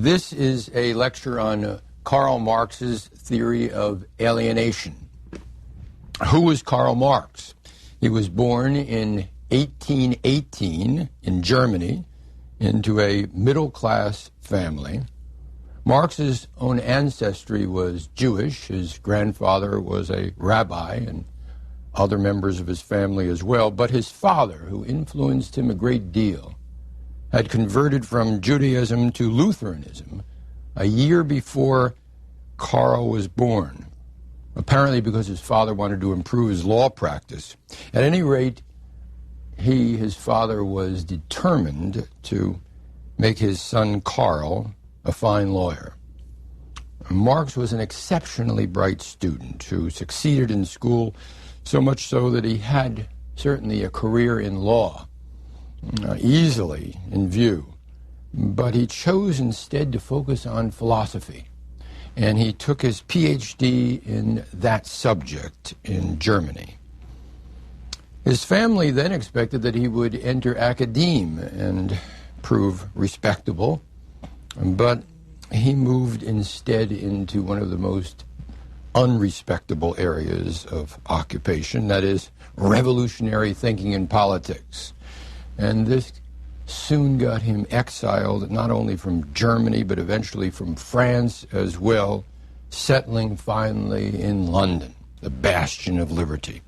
This is a lecture on Karl Marx's theory of alienation. Who was Karl Marx? He was born in 1818 in Germany into a middle-class family. Marx's own ancestry was Jewish. His grandfather was a rabbi and other members of his family as well. But his father, who influenced him a great deal, had converted from Judaism to Lutheranism a year before Karl was born, apparently because his father wanted to improve his law practice. At any rate, his father was determined to make his son Karl a fine lawyer. Marx was an exceptionally bright student who succeeded in school, so much so that he had certainly a career in law easily in view. But he chose instead to focus on philosophy, and he took his PhD in that subject in Germany. His family then expected that he would enter academe and prove respectable, but he moved instead into one of the most unrespectable areas of occupation, that is, revolutionary thinking in politics. And this soon got him exiled not only from Germany, but eventually from France as well, settling finally in London, the bastion of liberty.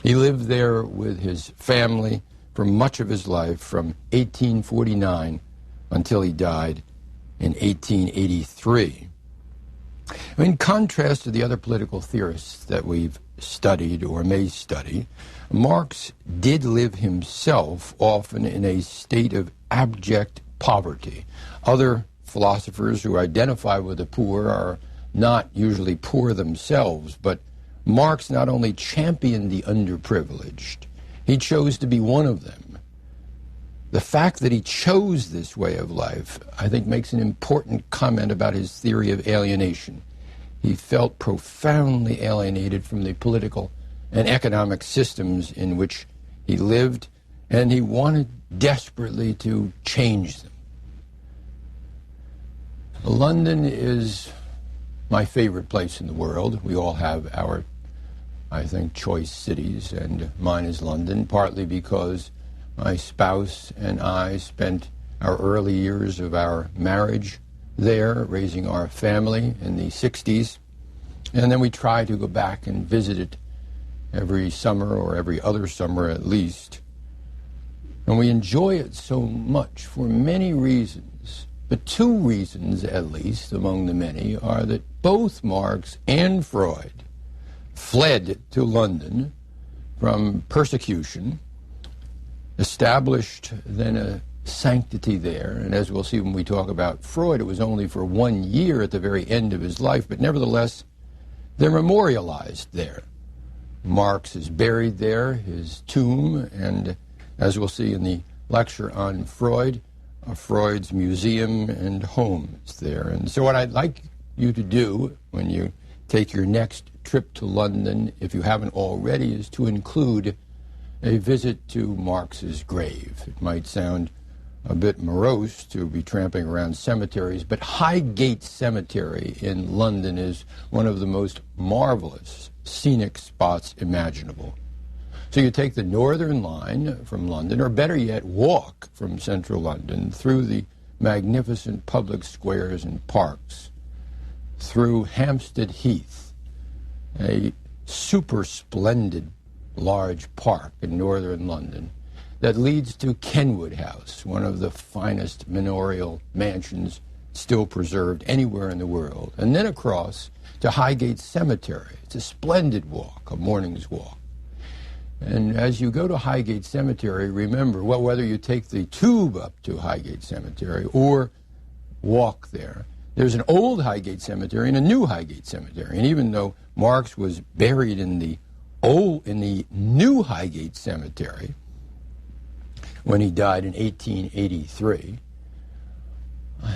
He lived there with his family for much of his life, from 1849 until he died in 1883. In contrast to the other political theorists that we've studied or may study, Marx did live himself often in a state of abject poverty. Other philosophers who identify with the poor are not usually poor themselves, but Marx not only championed the underprivileged, he chose to be one of them. The fact that he chose this way of life, I think, makes an important comment about his theory of alienation. He felt profoundly alienated from the political and economic systems in which he lived, and he wanted desperately to change them. London is my favorite place in the world. We all have our, I think, choice cities, and mine is London, partly because my spouse and I spent our early years of our marriage there, raising our family in the 60s, and then we try to go back and visit it every summer or every other summer at least. And we enjoy it so much for many reasons. But two reasons, at least, among the many, are that both Marx and Freud fled to London from persecution, established then a sanctity there. And as we'll see when we talk about Freud, it was only for 1 year at the very end of his life, but nevertheless, they're memorialized there. Marx is buried there, his tomb, and as we'll see in the lecture on Freud, Freud's museum and home is there. And so what I'd like you to do when you take your next trip to London, if you haven't already, is to include a visit to Marx's grave. It might sound a bit morose to be tramping around cemeteries, but Highgate Cemetery in London is one of the most marvelous scenic spots imaginable. So you take the Northern Line from London, or better yet, walk from central London through the magnificent public squares and parks, through Hampstead Heath, a super splendid large park in northern London, that leads to Kenwood House, one of the finest manorial mansions still preserved anywhere in the world, and then across to Highgate Cemetery. It's a splendid walk, a morning's walk. And as you go to Highgate Cemetery, remember, well, whether you take the tube up to Highgate Cemetery or walk there, there's an old Highgate Cemetery and a new Highgate Cemetery. And even though Marx was buried in the new Highgate Cemetery when he died in 1883,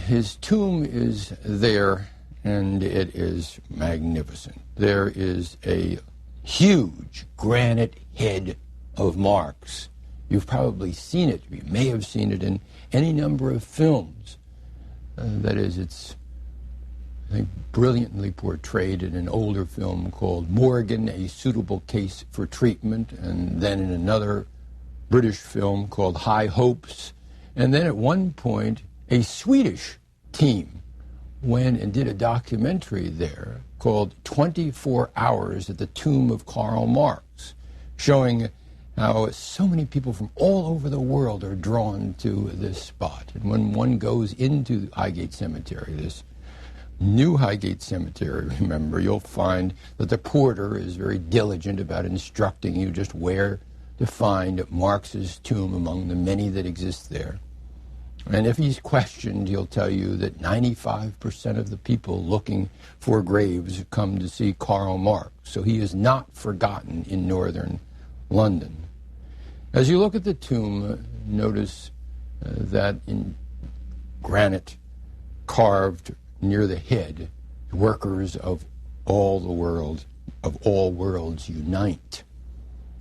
his tomb is there, and it is magnificent. There is a huge granite head of Marx. You've probably seen it. You may have seen it in any number of films. That is, it's, I think, brilliantly portrayed in an older film called Morgan, A Suitable Case for Treatment, and then in another British film called High Hopes. And then at one point, a Swedish team went and did a documentary there called 24 Hours at the Tomb of Karl Marx, showing how so many people from all over the world are drawn to this spot. And when one goes into Highgate Cemetery, this new Highgate Cemetery, remember, you'll find that the porter is very diligent about instructing you just where to find Marx's tomb among the many that exist there. And if he's questioned, he'll tell you that 95% of the people looking for graves come to see Karl Marx. So he is not forgotten in northern London. As you look at the tomb, notice that in granite carved near the head, workers of all the world, of all worlds unite.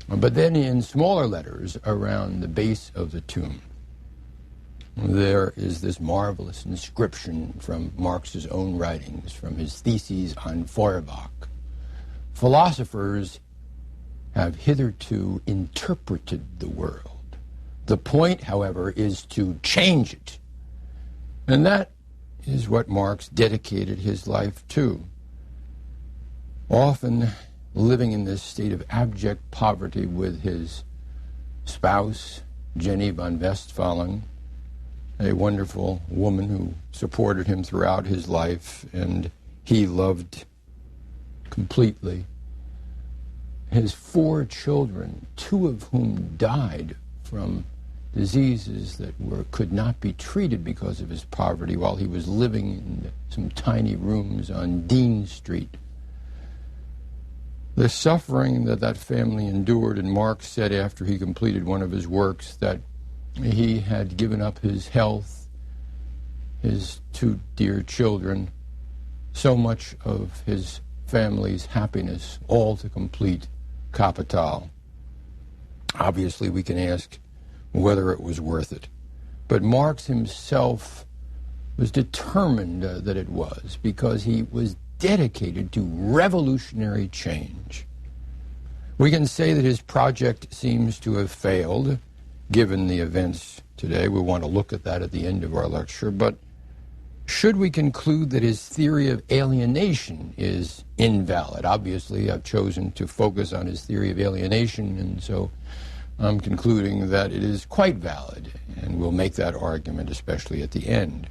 But then in smaller letters around the base of the tomb, there is this marvelous inscription from Marx's own writings, from his theses on Feuerbach. Philosophers have hitherto interpreted the world. The point, however, is to change it. And that is what Marx dedicated his life to. Often living in this state of abject poverty with his spouse, Jenny von Westphalen, a wonderful woman who supported him throughout his life, and he loved completely. His 4 children, 2 of whom died from diseases that could not be treated because of his poverty while he was living in some tiny rooms on Dean Street. The suffering that that family endured, and Marx said after he completed one of his works that he had given up his health, his 2 dear children, so much of his family's happiness, all to complete Capital. Obviously, we can ask whether it was worth it. But Marx himself was determined that it was, because he was dedicated to revolutionary change. We can say that his project seems to have failed, given the events today. We want to look at that at the end of our lecture, but should we conclude that his theory of alienation is invalid? Obviously, I've chosen to focus on his theory of alienation, and so I'm concluding that it is quite valid, and we'll make that argument especially at the end.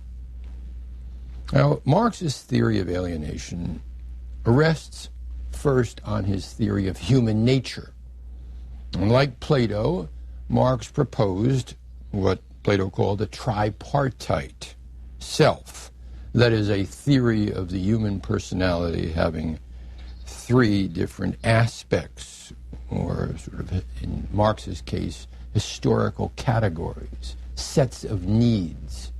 Now, Marx's theory of alienation rests first on his theory of human nature. And like Plato, Marx proposed what Plato called a tripartite self. That is a theory of the human personality having 3 different aspects, or sort of, in Marx's case, historical categories, sets of needs.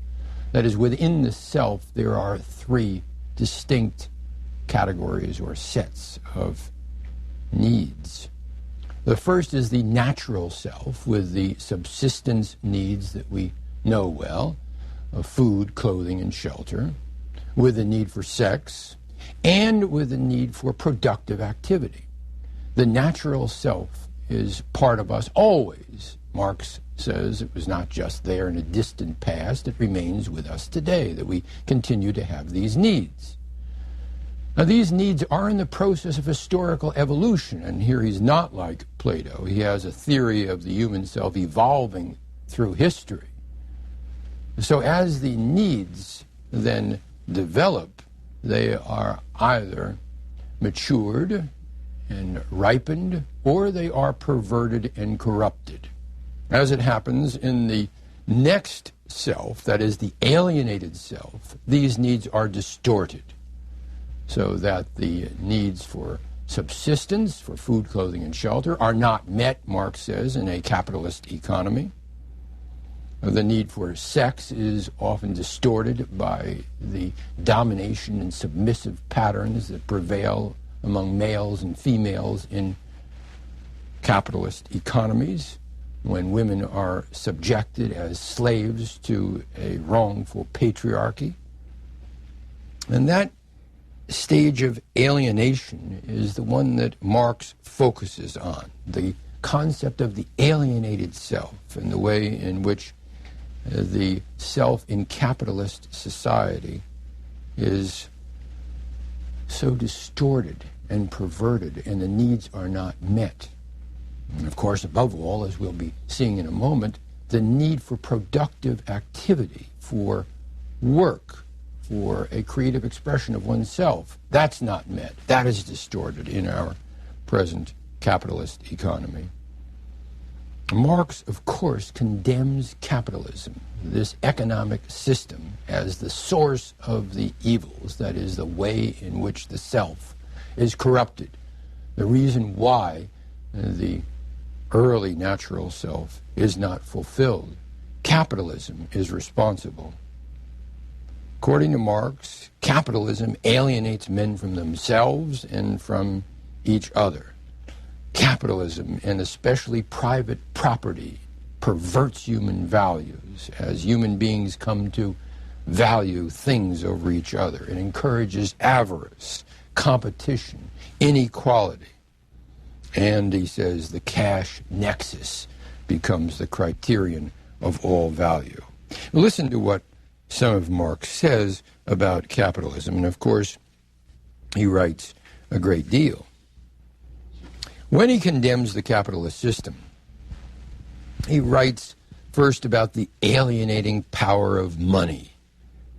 That is, within the self, there are 3 distinct categories or sets of needs. The first is the natural self, with the subsistence needs that we know well, of food, clothing, and shelter, with the need for sex, and with the need for productive activity. The natural self is part of us always. Marx says it was not just there in a distant past, it remains with us today, that we continue to have these needs. Now, these needs are in the process of historical evolution, and here he's not like Plato. He has a theory of the human self evolving through history. So as the needs then develop, they are either matured and ripened, or they are perverted and corrupted. As it happens in the next self, that is the alienated self, these needs are distorted, so that the needs for subsistence, for food, clothing, and shelter, are not met, Marx says, in a capitalist economy. The need for sex is often distorted by the domination and submissive patterns that prevail among males and females in capitalist economies, when women are subjected as slaves to a wrongful patriarchy. And that stage of alienation is the one that Marx focuses on, the concept of the alienated self and the way in which the self in capitalist society is so distorted and perverted, and the needs are not met. And of course, above all, as we'll be seeing in a moment, the need for productive activity, for work, for a creative expression of oneself, that's not met. That is distorted in our present capitalist economy. Marx, of course, condemns capitalism, this economic system, as the source of the evils, that is, the way in which the self is corrupted, the reason why the early natural self is not fulfilled. Capitalism is responsible. According to Marx, capitalism alienates men from themselves and from each other. Capitalism, and especially private property, perverts human values as human beings come to value things over each other. It encourages avarice, competition, inequality. And he says the cash nexus becomes the criterion of all value. Listen to what some of Marx says about capitalism. And of course, he writes a great deal. When he condemns the capitalist system, he writes first about the alienating power of money.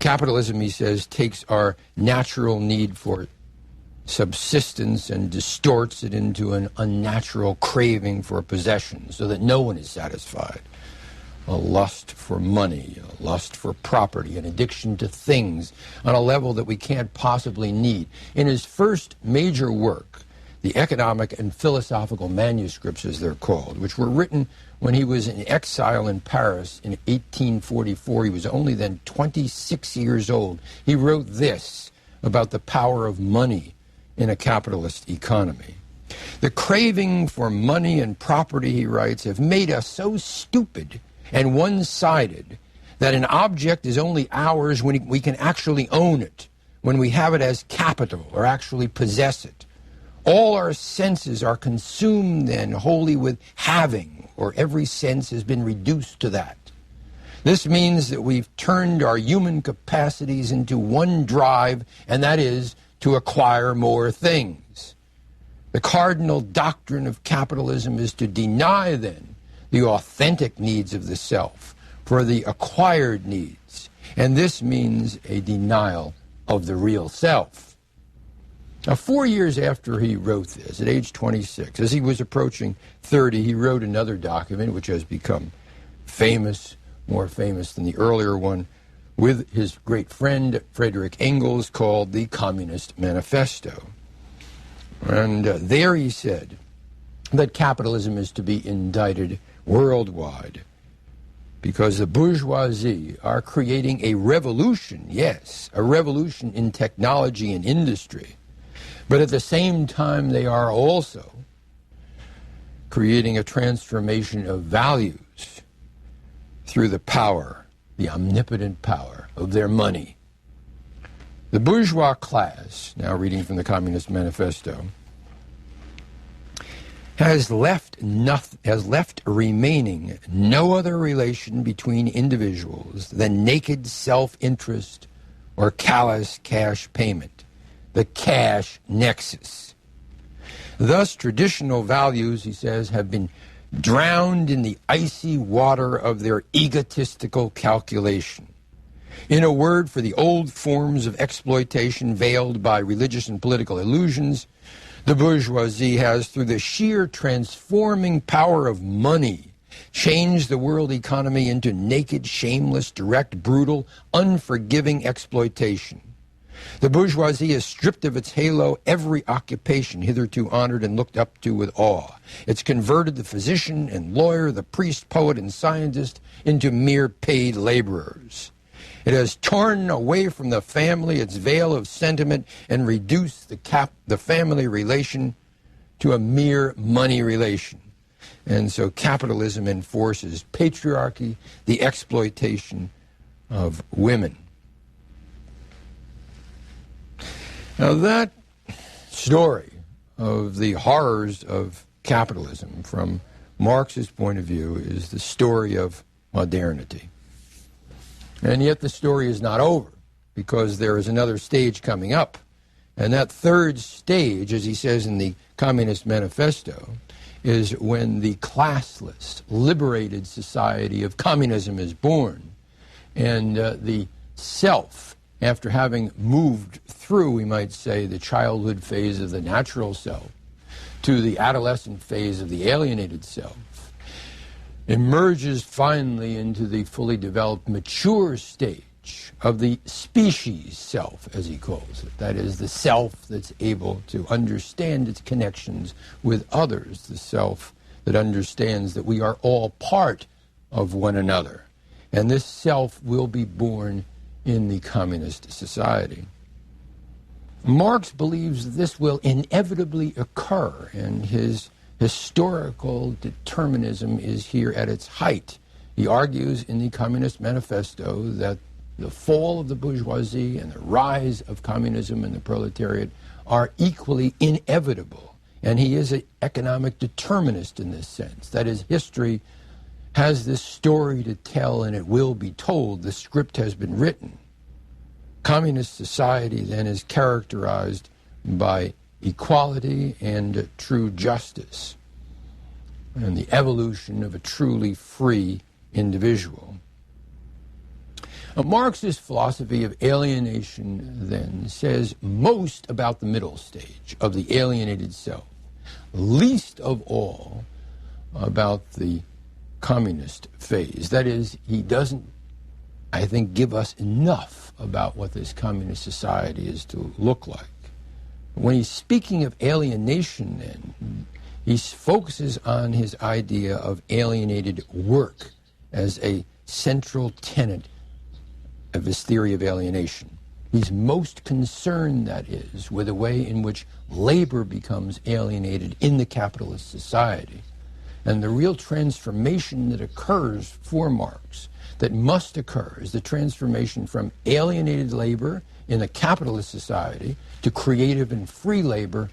Capitalism, he says, takes our natural need for subsistence and distorts it into an unnatural craving for possession so that no one is satisfied. A lust for money, a lust for property, an addiction to things on a level that we can't possibly need. In his first major work, the economic and philosophical manuscripts, as they're called, which were written when he was in exile in Paris in 1844. He was only then 26 years old. He wrote this about the power of money in a capitalist economy. The craving for money and property, he writes, have made us so stupid and one-sided that an object is only ours when we can actually own it, when we have it as capital or actually possess it. All our senses are consumed then wholly with having, or every sense has been reduced to that. This means that we've turned our human capacities into one drive, and that is to acquire more things. The cardinal doctrine of capitalism is to deny then the authentic needs of the self for the acquired needs, and this means a denial of the real self. Now, 4 years after he wrote this, at age 26, as he was approaching 30, he wrote another document which has become famous, more famous than the earlier one, with his great friend Friedrich Engels, called the Communist Manifesto. And there he said that capitalism is to be indicted worldwide because the bourgeoisie are creating a revolution, yes, a revolution in technology and industry. But at the same time, they are also creating a transformation of values through the power, the omnipotent power of their money. The bourgeois class, now reading from the Communist Manifesto, has left remaining no other relation between individuals than naked self-interest or callous cash payment. The cash nexus. Thus, traditional values, he says, have been drowned in the icy water of their egotistical calculation. In a word, for the old forms of exploitation veiled by religious and political illusions, the bourgeoisie has, through the sheer transforming power of money, changed the world economy into naked, shameless, direct, brutal, unforgiving exploitation. The bourgeoisie has stripped of its halo every occupation hitherto honored and looked up to with awe. It's converted the physician and lawyer, the priest, poet, and scientist into mere paid laborers. It has torn away from the family its veil of sentiment and reduced the family relation to a mere money relation. And so capitalism enforces patriarchy, the exploitation of women. Now that story of the horrors of capitalism from Marx's point of view is the story of modernity. And yet the story is not over, because there is another stage coming up. And that third stage, as he says in the Communist Manifesto, is when the classless, liberated society of communism is born. And the self, after having moved through, we might say, the childhood phase of the natural self to the adolescent phase of the alienated self, emerges finally into the fully developed, mature stage of the species self, as he calls it. That is, the self that's able to understand its connections with others, the self that understands that we are all part of one another. And this self will be born in the communist society. Marx believes this will inevitably occur, and his historical determinism is here at its height. He argues in the Communist Manifesto that the fall of the bourgeoisie and the rise of communism and the proletariat are equally inevitable. And he is an economic determinist in this sense. That is, history has this story to tell, and it will be told. The script has been written. Communist society then is characterized by equality and true justice, and the evolution of a truly free individual. Marx's philosophy of alienation then says most about the middle stage of the alienated self, least of all about the communist phase. That is, he doesn't, I think, give us enough about what this communist society is to look like. When he's speaking of alienation, then, he focuses on his idea of alienated work as a central tenet of his theory of alienation. He's most concerned, that is, with the way in which labor becomes alienated in the capitalist society. And the real transformation that occurs for Marx, that must occur, is the transformation from alienated labor in a capitalist society to creative and free labor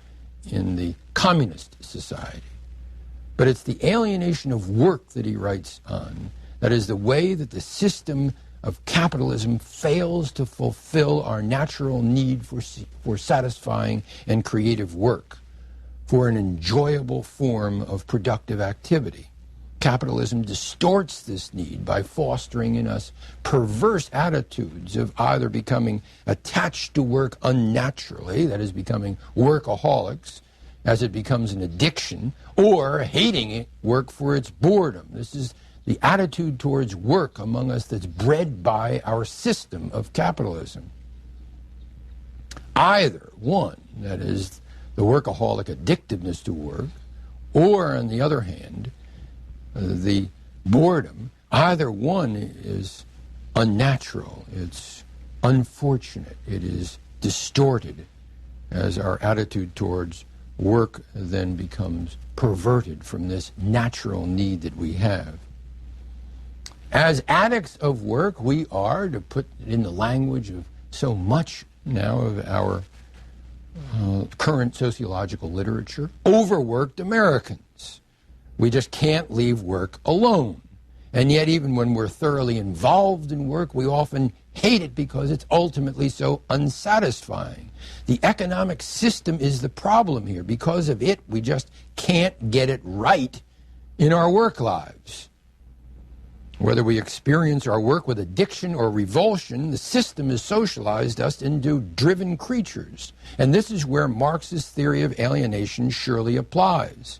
in the communist society. But it's the alienation of work that he writes on, that is the way that the system of capitalism fails to fulfill our natural need for satisfying and creative work, for an enjoyable form of productive activity. Capitalism distorts this need by fostering in us perverse attitudes of either becoming attached to work unnaturally, that is, becoming workaholics as it becomes an addiction, or hating work for its boredom. This is the attitude towards work among us that's bred by our system of capitalism. Either one, that is, the workaholic addictiveness to work, or, on the other hand, the boredom, either one is unnatural, it's unfortunate, it is distorted, as our attitude towards work then becomes perverted from this natural need that we have. As addicts of work, we are, to put it in the language of so much now of our current sociological literature, overworked Americans. We just can't leave work alone. And yet, even when we're thoroughly involved in work, we often hate it because it's ultimately so unsatisfying. The economic system is the problem here. Because of it, we just can't get it right in our work lives. Whether we experience our work with addiction or revulsion, the system has socialized us into driven creatures. And this is where Marx's theory of alienation surely applies.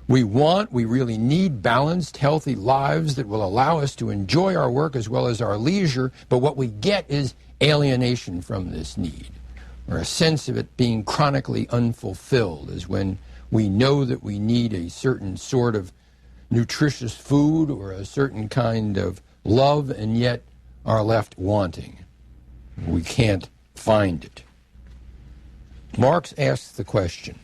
We really need balanced, healthy lives that will allow us to enjoy our work as well as our leisure, but what we get is alienation from this need, or a sense of it being chronically unfulfilled, as when we know that we need a certain sort of nutritious food or a certain kind of love, and yet are left wanting. We can't find it. Marx asks the question,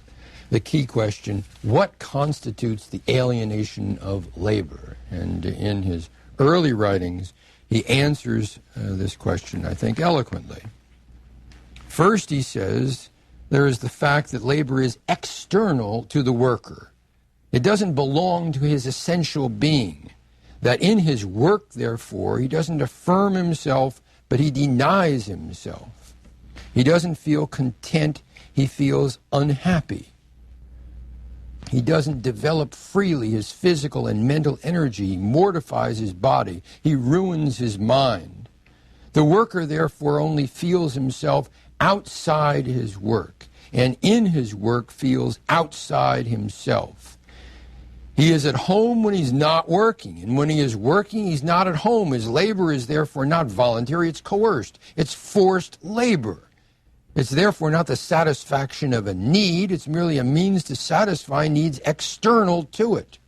the key question, what constitutes the alienation of labor? And in his early writings, he answers this question, I think, eloquently. First, he says, there is the fact that labor is external to the worker. It doesn't belong to his essential being. That in his work, therefore, he doesn't affirm himself, but he denies himself. He doesn't feel content, he feels unhappy. He doesn't develop freely his physical and mental energy. He mortifies his body. He ruins his mind. The worker, therefore, only feels himself outside his work, and in his work feels outside himself. He is at home when he's not working, and when he is working, he's not at home. His labor is therefore not voluntary, it's coerced. It's forced labor. It's therefore not the satisfaction of a need, it's merely a means to satisfy needs external to it.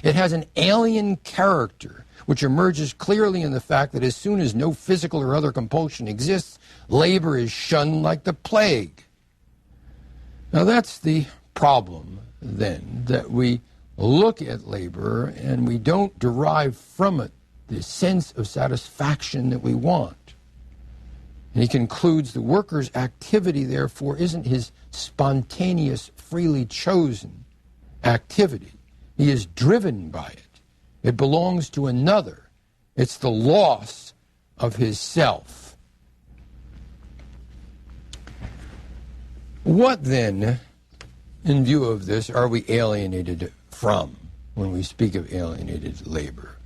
It has an alien character, which emerges clearly in the fact that as soon as no physical or other compulsion exists, labor is shunned like the plague. Now that's the problem, then, that we look at labor and we don't derive from it the sense of satisfaction that we want. And he concludes the worker's activity, therefore, isn't his spontaneous, freely chosen activity. He is driven by it. It belongs to another. It's the loss of his self. What then, in view of this, are we alienated from when we speak of alienated labor?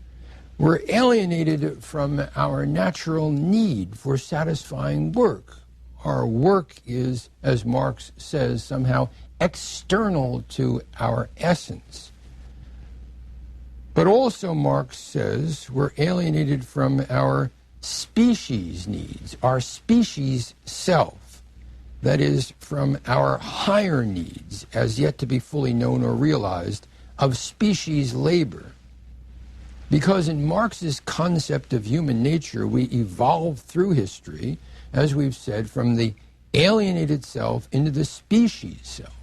We're alienated from our natural need for satisfying work. Our work is, as Marx says, somehow external to our essence. But also, Marx says, we're alienated from our species needs, our species self. That is, from our higher needs, as yet to be fully known or realized, of species labor. Because in Marx's concept of human nature, we evolve through history, as we've said, from the alienated self into the species self.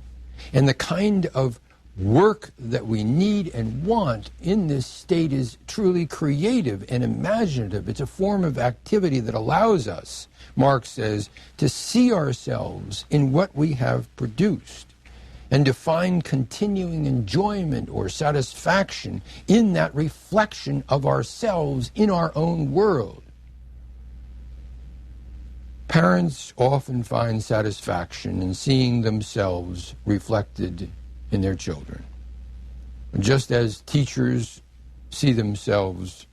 And the kind of work that we need and want in this state is truly creative and imaginative. It's a form of activity that allows us, Marx says, to see ourselves in what we have produced, and to find continuing enjoyment or satisfaction in that reflection of ourselves in our own world. Parents often find satisfaction in seeing themselves reflected in their children, just as teachers see themselves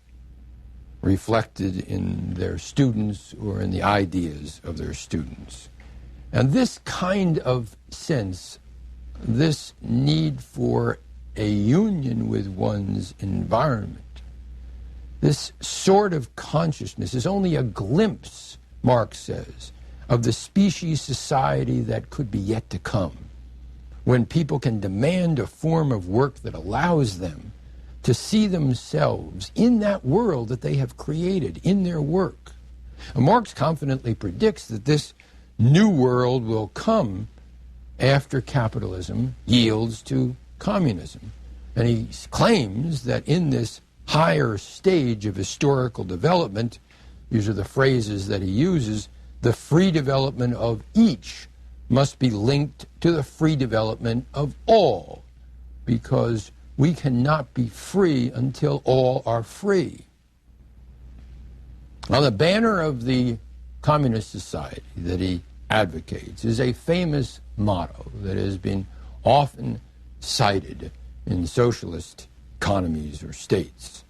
reflected in their students or in the ideas of their students. And this kind of sense, this need for a union with one's environment, this sort of consciousness is only a glimpse, Marx says, of the species society that could be yet to come, when people can demand a form of work that allows them to see themselves in that world that they have created in their work. And Marx confidently predicts that this new world will come after capitalism yields to communism. And he claims that in this higher stage of historical development, these are the phrases that he uses, the free development of each must be linked to the free development of all, because we cannot be free until all are free. Now, the banner of the communist society that he advocates is a famous motto that has been often cited in socialist economies or states.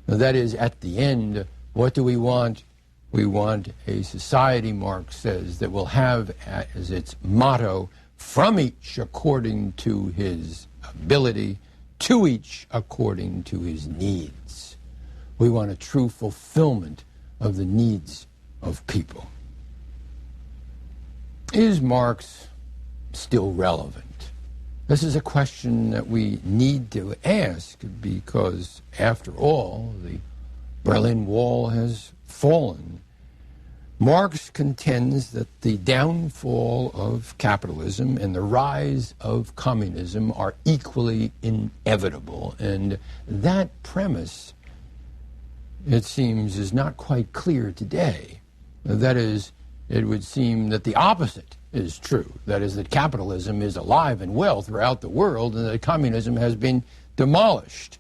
Now, that is, at the end, what do we want? We want a society, Marx says, that will have as its motto, from each according to his ability, to each according to his needs. We want a true fulfillment of the needs of people. Is Marx still relevant? This is a question that we need to ask because, after all, the Berlin Wall has fallen. Marx contends that the downfall of capitalism and the rise of communism are equally inevitable, and that premise, it seems, is not quite clear today. That is, it would seem that the opposite is true. That is, that capitalism is alive and well throughout the world and that communism has been demolished.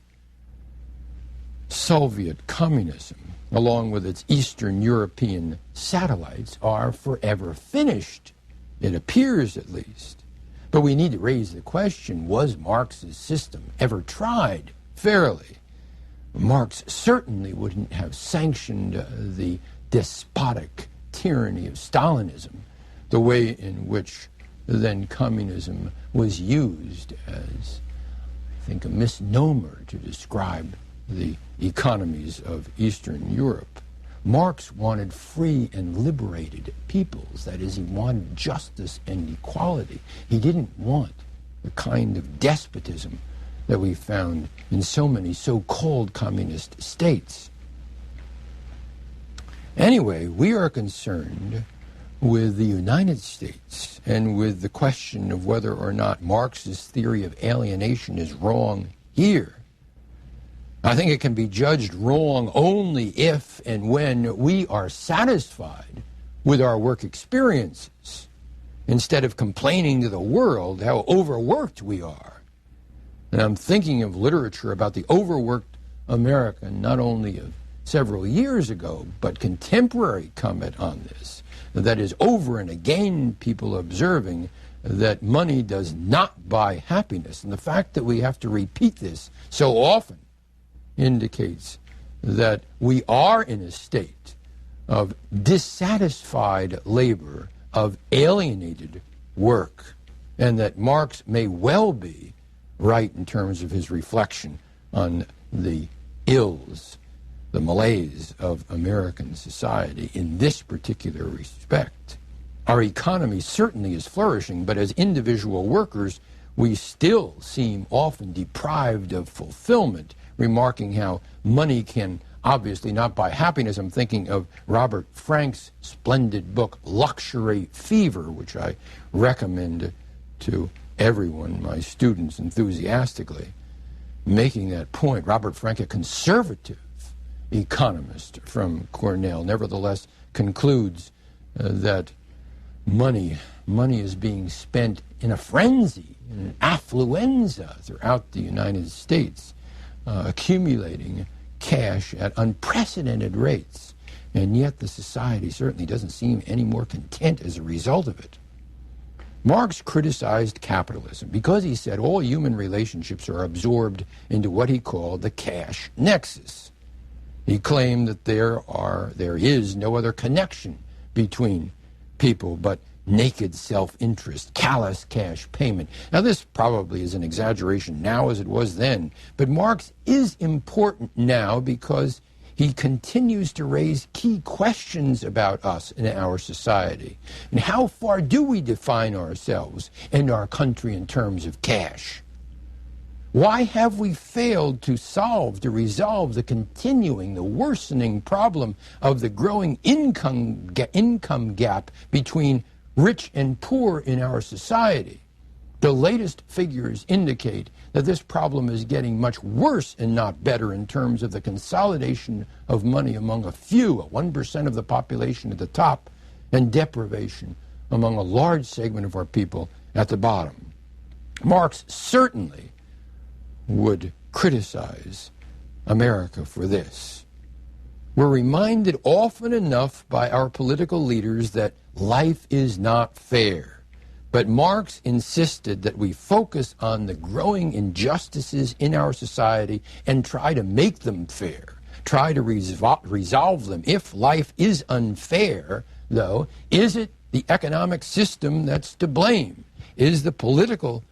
Soviet communism, along with its Eastern European satellites, are forever finished. It appears, at least. But we need to raise the question, was Marx's system ever tried fairly? Marx certainly wouldn't have sanctioned the despotic tyranny of Stalinism, the way in which then communism was used as, I think, a misnomer to describe the economies of Eastern Europe. Marx wanted free and liberated peoples. That is, he wanted justice and equality. He didn't want the kind of despotism that we found in so many so-called communist states. Anyway, we are concerned with the United States and with the question of whether or not Marx's theory of alienation is wrong here. I think it can be judged wrong only if and when we are satisfied with our work experiences, instead of complaining to the world how overworked we are. And I'm thinking of literature about the overworked American, not only of several years ago, but contemporary comment on this. That is, over and again, people observing that money does not buy happiness. And the fact that we have to repeat this so often indicates that we are in a state of dissatisfied labor, of alienated work, and that Marx may well be right in terms of his reflection on the ills, the malaise of American society in this particular respect. Our economy certainly is flourishing, but as individual workers, we still seem often deprived of fulfillment, remarking how money can obviously not buy happiness. I'm thinking of Robert Frank's splendid book, Luxury Fever, which I recommend to everyone, my students, enthusiastically, making that point. Robert Frank, a conservative economist from Cornell, nevertheless concludes that money is being spent in a frenzy, in an affluenza throughout the United States, accumulating cash at unprecedented rates, and yet the society certainly doesn't seem any more content as a result of it. Marx criticized capitalism because he said all human relationships are absorbed into what he called the cash nexus. He claimed that there is no other connection between people but naked self-interest, callous cash payment. Now, this probably is an exaggeration now as it was then, but Marx is important now because he continues to raise key questions about us and our society. And how far do we define ourselves and our country in terms of cash? Why have we failed to resolve the continuing, the worsening problem of the growing income gap between rich and poor in our society? The latest figures indicate that this problem is getting much worse and not better in terms of the consolidation of money among a few, 1% of the population at the top, and deprivation among a large segment of our people at the bottom. Marx certainly would criticize America for this. We're reminded often enough by our political leaders that life is not fair. But Marx insisted that we focus on the growing injustices in our society and try to make them fair, try to resolve them. If life is unfair, though, is it the economic system that's to blame? Is the political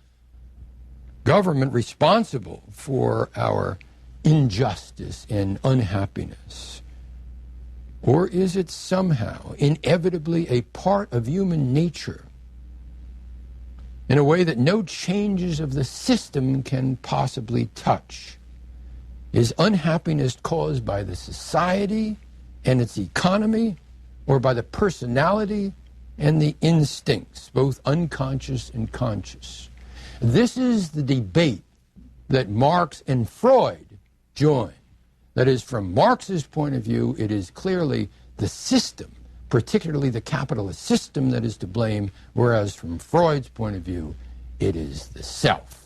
government responsible for our injustice and unhappiness? Or is it somehow, inevitably, a part of human nature in a way that no changes of the system can possibly touch? Is unhappiness caused by the society and its economy, or by the personality and the instincts, both unconscious and conscious? This is the debate that Marx and Freud join. That is, from Marx's point of view, it is clearly the system, particularly the capitalist system, that is to blame, whereas from Freud's point of view, it is the self.